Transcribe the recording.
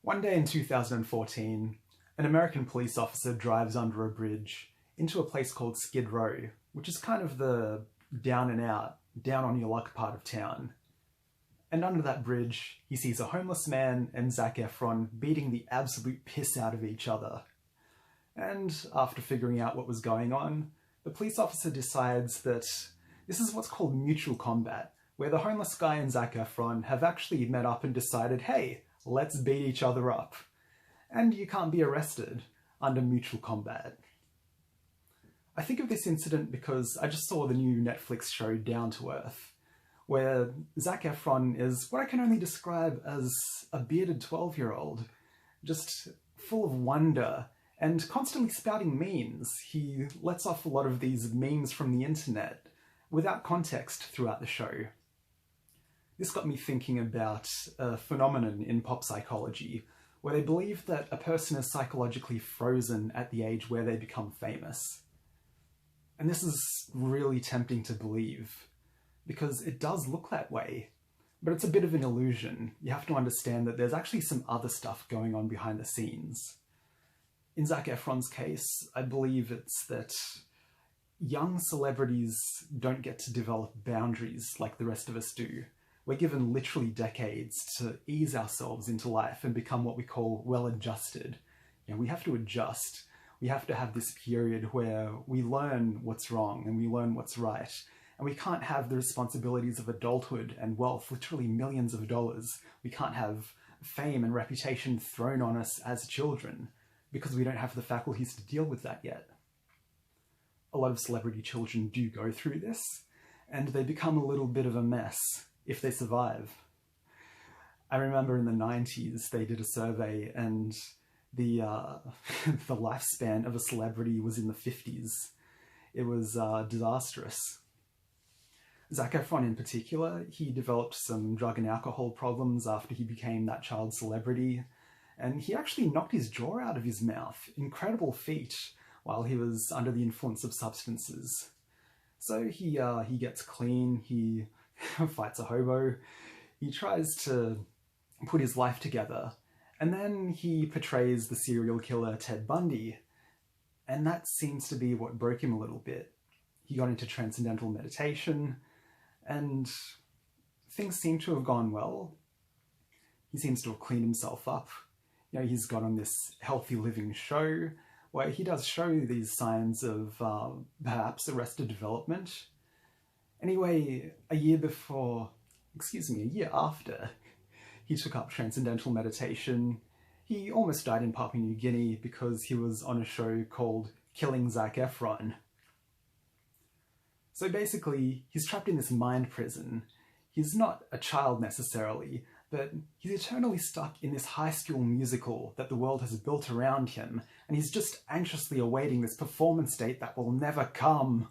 One day in 2014, an American police officer drives under a bridge into a place called Skid Row, which is kind of the down and out, down on your luck part of town. And under that bridge, he sees a homeless man and Zac Efron beating the absolute piss out of each other. And after figuring out what was going on, the police officer decides that this is what's called mutual combat, where the homeless guy and Zac Efron have actually met up and decided, hey, let's beat each other up. And you can't be arrested under mutual combat. I think of this incident because I just saw the new Netflix show Down to Earth, where Zac Efron is what I can only describe as a bearded 12-year-old, just full of wonder and constantly spouting memes. He lets off a lot of these memes from the internet without context throughout the show. This got me thinking about a phenomenon in pop psychology where they believe that a person is psychologically frozen at the age where they become famous. And this is really tempting to believe, because it does look that way, but it's a bit of an illusion. You have to understand that there's actually some other stuff going on behind the scenes. In Zac Efron's case, I believe it's that young celebrities don't get to develop boundaries like the rest of us do. We're given literally decades to ease ourselves into life and become what we call well-adjusted. We have to adjust. We have to have this period where we learn what's wrong and we learn what's right. And we can't have the responsibilities of adulthood and wealth, literally millions of dollars. We can't have fame and reputation thrown on us as children because we don't have the faculties to deal with that yet. A lot of celebrity children do go through this, and they become a little bit of a mess if they survive. I remember in the 90s they did a survey and the the lifespan of a celebrity was in the 50s. It was disastrous. Zac Efron in particular, he developed some drug and alcohol problems after he became that child celebrity, and he actually knocked his jaw out of his mouth. Incredible feat while he was under the influence of substances. So he gets clean, he fights a hobo, he tries to put his life together, and then he portrays the serial killer Ted Bundy, and that seems to be what broke him a little bit. He got into transcendental meditation, and things seem to have gone well. He seems to have cleaned himself up. He's got on this healthy living show where he does show these signs of perhaps arrested development. Anyway, a year after he took up transcendental meditation, he almost died in Papua New Guinea because he was on a show called Killing Zac Efron. So basically, he's trapped in this mind prison. He's not a child necessarily, but he's eternally stuck in this high school musical that the world has built around him, and he's just anxiously awaiting this performance date that will never come.